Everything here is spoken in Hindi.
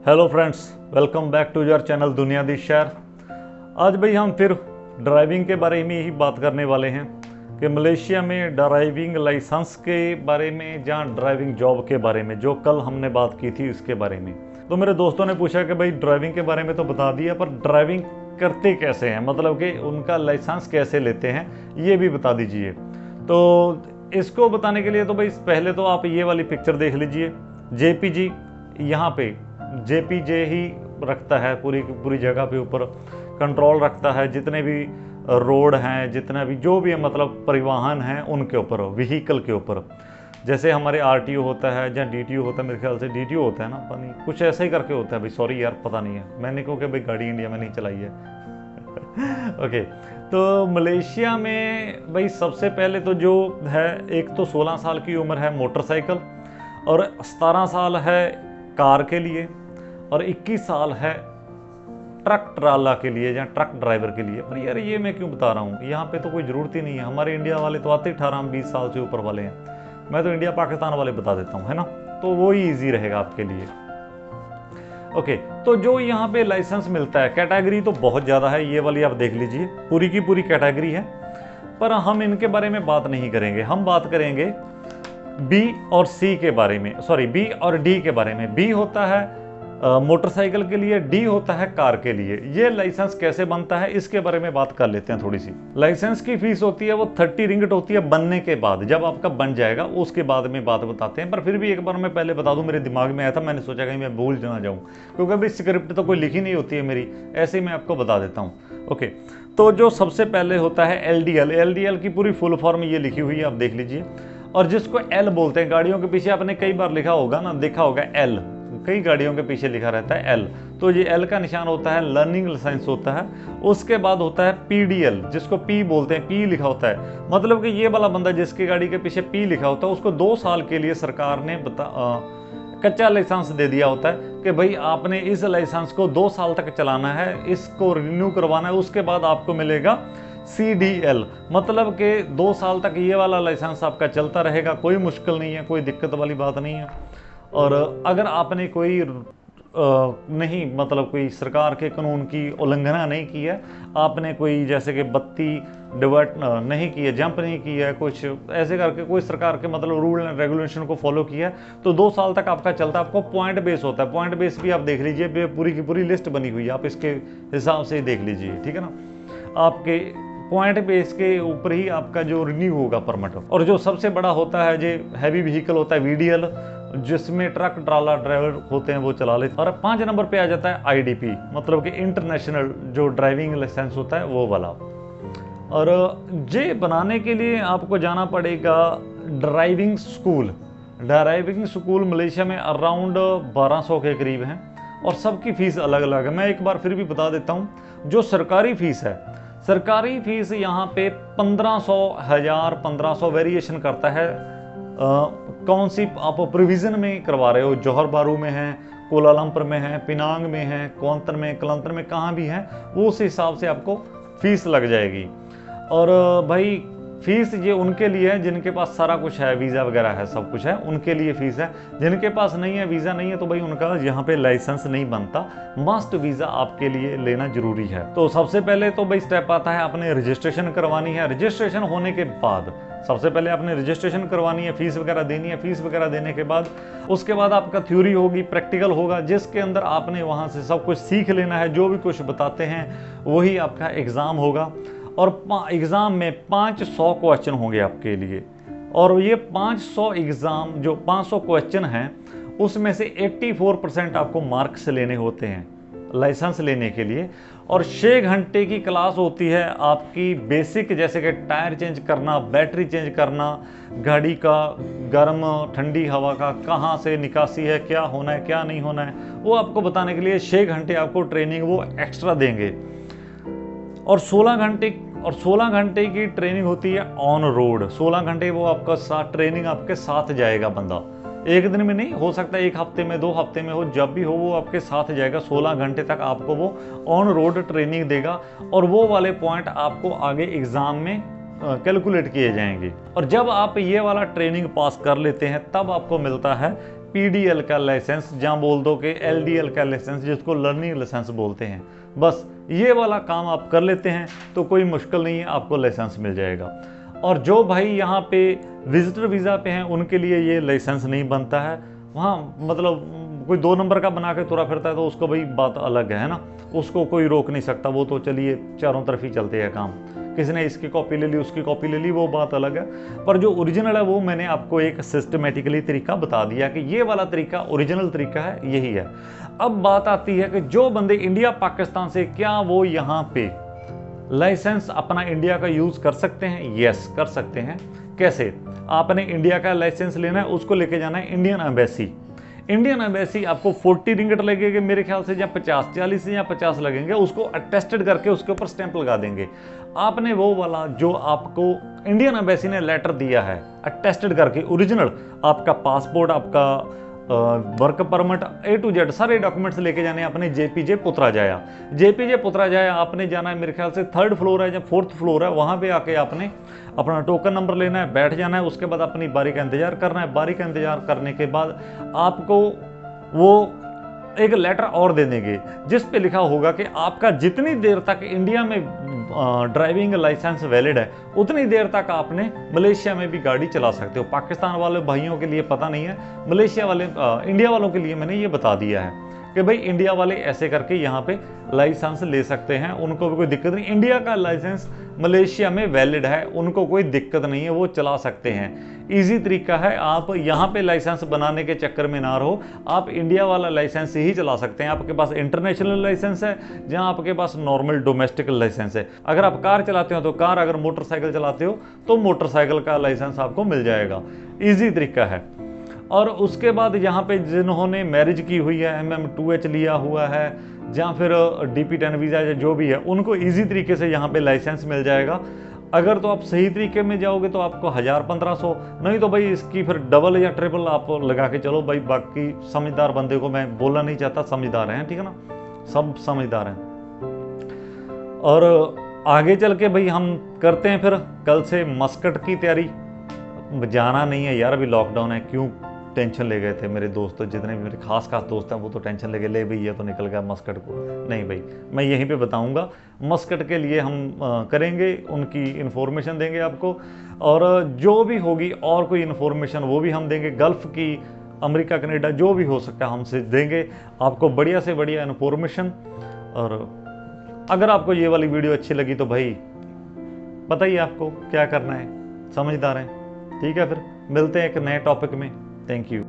Hello friends, welcome back to your channel दुनिया दी शहर। आज भाई हम फिर ड्राइविंग के बारे में ही बात करने वाले हैं कि मलेशिया में ड्राइविंग लाइसेंस के बारे में या ड्राइविंग जॉब के बारे में, जो कल हमने बात की थी उसके बारे में। तो मेरे दोस्तों ने पूछा कि भाई ड्राइविंग के बारे में तो बता दिया, पर ड्राइविंग करते कैसे हैं, मतलब कि उनका लाइसेंस कैसे लेते हैं, ये भी बता दीजिए। तो इसको बताने के लिए तो भाई पहले तो आप ये वाली पिक्चर देख लीजिए। JPG यहाँ पे JPJ ही रखता है पूरी जगह पे ऊपर कंट्रोल रखता है, जितने भी रोड हैं, जितना भी जो भी है, मतलब परिवहन हैं उनके ऊपर, व्हीकल के ऊपर। जैसे हमारे RTO होता है या DTO होता है, मेरे ख्याल से DTO होता है ना, पता नहीं कुछ ऐसा ही करके होता है भाई, सॉरी यार पता नहीं है, मैंने क्योंकि भाई गाड़ी इंडिया में नहीं चलाई है। ओके, तो मलेशिया में भाई सबसे पहले तो जो है, एक तो 16 साल की उम्र है मोटरसाइकिल, और 17 साल है कार के लिए, और 21 साल है ट्रक ट्राला के लिए या ट्रक ड्राइवर के लिए। पर यार ये मैं क्यों बता रहा हूँ, यहाँ पे तो कोई ज़रूरत ही नहीं है। हमारे इंडिया वाले तो आते 18-20 साल से ऊपर वाले हैं। मैं तो इंडिया पाकिस्तान वाले बता देता हूँ, है ना, तो वो ही ईजी रहेगा आपके लिए। ओके, तो जो यहाँ पे लाइसेंस मिलता है, कैटेगरी तो बहुत ज़्यादा है, ये वाली आप देख लीजिए, पूरी की पूरी कैटेगरी है। पर हम इनके बारे में बात नहीं करेंगे, हम बात करेंगे B और C के बारे में, सॉरी B और D के बारे में। B होता है मोटरसाइकिल के लिए, D होता है कार के लिए। ये लाइसेंस कैसे बनता है इसके बारे में बात कर लेते हैं थोड़ी सी। लाइसेंस की फीस होती है वो 30 रिंगिट होती है बनने के बाद, जब आपका बन जाएगा उसके बाद में बात बताते हैं। पर फिर भी एक बार मैं पहले बता दूं, मेरे दिमाग में आया था, मैंने सोचा कहीं मैं भूल ना जाऊं, क्योंकि अभी स्क्रिप्ट तो कोई लिखी नहीं होती है मेरी, ऐसे ही मैं आपको बता देता हूँ। ओके, तो जो सबसे पहले होता है LDL की पूरी फुल फॉर्म ये लिखी हुई है, आप देख लीजिए। और जिसको L बोलते हैं, गाड़ियों के पीछे आपने कई बार लिखा होगा ना, देखा होगा L, कई गाड़ियों के पीछे लिखा रहता है L, तो ये L का निशान होता है, लर्निंग लाइसेंस होता है। उसके बाद होता है PDL, जिसको P बोलते हैं, P लिखा होता है, मतलब कि ये वाला बंदा जिसकी गाड़ी के पीछे P लिखा होता है, उसको 2 साल के लिए सरकार ने कच्चा लाइसेंस दे दिया होता है कि भाई आपने इस लाइसेंस को 2 साल तक चलाना है, इसको रिन्यू करवाना है, उसके बाद आपको मिलेगा CDL, मतलब कि 2 साल तक ये वाला लाइसेंस आपका चलता रहेगा, कोई मुश्किल नहीं है, कोई दिक्कत वाली बात नहीं है। और अगर आपने कोई नहीं, मतलब कोई सरकार के कानून की उल्लंघना नहीं की है, आपने कोई जैसे कि बत्ती डिवर्ट नहीं की है, जंप नहीं की है, कुछ ऐसे करके कोई सरकार के मतलब रूल एंड रेगुलेशन को फॉलो किया है, तो 2 साल तक आपका चलता है। आपको पॉइंट बेस होता है, पॉइंट बेस भी आप देख लीजिए, पूरी की पूरी लिस्ट बनी हुई है, आप इसके हिसाब से ही देख लीजिए, ठीक है ना। आपके पॉइंट बेस के ऊपर ही आपका जो रिन्यू होगा परमिट। और जो सबसे बड़ा होता है, जो हैवी व्हीकल होता है, VDL, जिसमें ट्रक ट्राला ड्राइवर होते हैं वो चला लेते हैं। और 5 नंबर पे आ जाता है IDP, मतलब कि इंटरनेशनल जो ड्राइविंग लाइसेंस होता है वो वाला। और ये बनाने के लिए आपको जाना पड़ेगा driving school. Driving school Malaysia में अराउंड 1200 के करीब हैं, और सबकी फ़ीस अलग अलग है। मैं एक बार फिर भी बता देता हूँ, जो सरकारी फ़ीस है, सरकारी फ़ीस यहाँ पे 1500 वेरिएशन करता है। कौन सी आप प्रोविज़न में करवा रहे हो, जौहर बारू में है, कोलालमपुर में है, पिनांग में है, कोंतन में, कलंतर में, कहाँ भी है, वो उस हिसाब से आपको फ़ीस लग जाएगी। और भाई फीस ये उनके लिए है जिनके पास सारा कुछ है, वीज़ा वगैरह है, सब कुछ है, उनके लिए फ़ीस है। जिनके पास नहीं है, वीज़ा नहीं है, तो भाई उनका यहाँ पे लाइसेंस नहीं बनता। मस्ट वीज़ा आपके लिए लेना जरूरी है। तो सबसे पहले तो भाई स्टेप आता है, आपने रजिस्ट्रेशन करवानी है। रजिस्ट्रेशन होने के बाद सबसे पहले आपने रजिस्ट्रेशन करवानी है, फीस वगैरह देनी है। फीस वगैरह देने के बाद उसके बाद आपका थ्योरी होगी, प्रैक्टिकल होगा, जिसके अंदर आपने वहाँ से सब कुछ सीख लेना है। जो भी कुछ बताते हैं वही आपका एग्ज़ाम होगा, और एग्ज़ाम में 500 क्वेश्चन होंगे आपके लिए। और ये 500 एग्ज़ाम, जो 500 क्वेश्चन हैं, उसमें से 84% आपको मार्क्स लेने होते हैं लाइसेंस लेने के लिए। और 6 घंटे की क्लास होती है आपकी बेसिक, जैसे कि टायर चेंज करना, बैटरी चेंज करना, गाड़ी का गर्म ठंडी हवा का कहाँ से निकासी है, क्या होना है क्या नहीं होना है, वो आपको बताने के लिए 6 घंटे आपको ट्रेनिंग वो एक्स्ट्रा देंगे। और 16 घंटे की ट्रेनिंग होती है ऑन रोड। 16 घंटे वो आपका साथ ट्रेनिंग आपके साथ जाएगा बंदा, एक दिन में नहीं, हो सकता है 1 हफ्ते में, 2 हफ्ते में हो, जब भी हो वो आपके साथ जाएगा। 16 घंटे तक आपको वो ऑन रोड ट्रेनिंग देगा, और वो वाले पॉइंट आपको आगे एग्जाम में कैलकुलेट किए जाएंगे। और जब आप ये वाला ट्रेनिंग पास कर लेते हैं, तब आपको मिलता है PDL का लाइसेंस, जहाँ बोल दो कि LDL का लाइसेंस, जिसको लर्निंग लाइसेंस बोलते हैं, बस ये वाला काम आप कर लेते हैं तो कोई मुश्किल नहीं है, आपको लाइसेंस मिल जाएगा। और जो भाई यहाँ पे विजिटर वीज़ा पे हैं उनके लिए ये लाइसेंस नहीं बनता है। वहाँ मतलब कोई 2 नंबर का बना के तुरा फिरता है तो उसको भाई बात अलग है ना, उसको कोई रोक नहीं सकता, वो तो चलिए चारों तरफ ही चलते हैं काम, किसी ने इसकी कॉपी ले ली उसकी कॉपी ले ली, वो बात अलग है। पर जो ओरिजिनल है वो मैंने आपको एक सिस्टमेटिकली तरीका बता दिया कि ये वाला तरीका ओरिजिनल तरीका है, यही है। अब बात आती है कि जो बंदे इंडिया पाकिस्तान से, क्या वो यहाँ पे लाइसेंस अपना इंडिया का यूज कर सकते हैं? यस, कर सकते हैं। कैसे? आपने इंडिया का लाइसेंस लेना है, उसको लेके जाना है इंडियन एम्बेसी। इंडियन एम्बेसी आपको 40 रिंगट लगेंगे मेरे ख्याल से, या 50, 40 या 50 लगेंगे, उसको अटेस्टेड करके उसके ऊपर स्टैंप लगा देंगे। आपने वो वाला जो आपको इंडियन एम्बेसी ने लेटर दिया है अटेस्टेड करके ओरिजिनल, आपका पासपोर्ट, आपका work permit, A to Z सारे डॉक्यूमेंट्स लेके जाने अपने JPJ पुत्राजाया। JPJ पुत्राजाया आपने जाना है मेरे ख्याल से 3rd फ्लोर है या 4th फ्लोर है, वहाँ पे आके आपने अपना टोकन नंबर लेना है, बैठ जाना है, उसके बाद अपनी बारी का इंतजार करना है। बारी का इंतजार करने के बाद आपको वो एक लेटर और दे देंगे जिस पे लिखा होगा कि आपका जितनी देर तक इंडिया में ड्राइविंग लाइसेंस वैलिड है उतनी देर तक आपने मलेशिया में भी गाड़ी चला सकते हो। पाकिस्तान वाले भाइयों के लिए पता नहीं है, मलेशिया वाले इंडिया वालों के लिए मैंने ये बता दिया है कि भाई इंडिया वाले ऐसे करके यहाँ पे लाइसेंस ले सकते हैं, उनको भी कोई दिक्कत नहीं। इंडिया का लाइसेंस मलेशिया में वैलिड है, उनको कोई दिक्कत नहीं है, वो चला सकते हैं। इजी तरीका है, आप यहाँ पे लाइसेंस बनाने के चक्कर में ना रहो, आप इंडिया वाला लाइसेंस ही चला सकते हैं। आपके पास इंटरनेशनल लाइसेंस है, जहाँ आपके पास नॉर्मल डोमेस्टिक लाइसेंस है। अगर आप कार चलाते हो तो कार, अगर मोटरसाइकिल चलाते हो तो मोटरसाइकिल का लाइसेंस आपको मिल जाएगा। ईजी तरीका है। और उसके बाद यहाँ पे जिन्होंने मैरिज की हुई है, MM2H लिया हुआ है, या फिर DP10 वीज़ा या जो भी है, उनको इजी तरीके से यहाँ पे लाइसेंस मिल जाएगा। अगर तो आप सही तरीके में जाओगे तो आपको 1000-1500, नहीं तो भाई इसकी फिर डबल या ट्रिपल आप लगा के चलो भाई। बाकी समझदार बंदे को मैं बोलना नहीं चाहता, समझदार हैं, ठीक है ना, सब समझदार हैं। और आगे चल के भाई हम करते हैं फिर कल से मस्कट की तैयारी। जाना नहीं है यार, अभी लॉकडाउन है, क्यों टेंशन ले गए थे मेरे दोस्त, जितने भी मेरे खास दोस्त हैं वो तो टेंशन ले गए, ले भाई ये तो निकल गया मस्कट को। नहीं भाई, मैं यहीं पे बताऊंगा। मस्कट के लिए हम करेंगे, उनकी इन्फॉर्मेशन देंगे आपको, और जो भी होगी और कोई इन्फॉर्मेशन वो भी हम देंगे। गल्फ़ की, अमेरिका, कनाडा, जो भी हो सकता है हमसे देंगे आपको बढ़िया से बढ़िया इन्फॉर्मेशन। और अगर आपको ये वाली वीडियो अच्छी लगी तो भाई पता ही आपको क्या करना है, समझदार हैं। ठीक है, फिर मिलते हैं एक नए टॉपिक में। Thank you.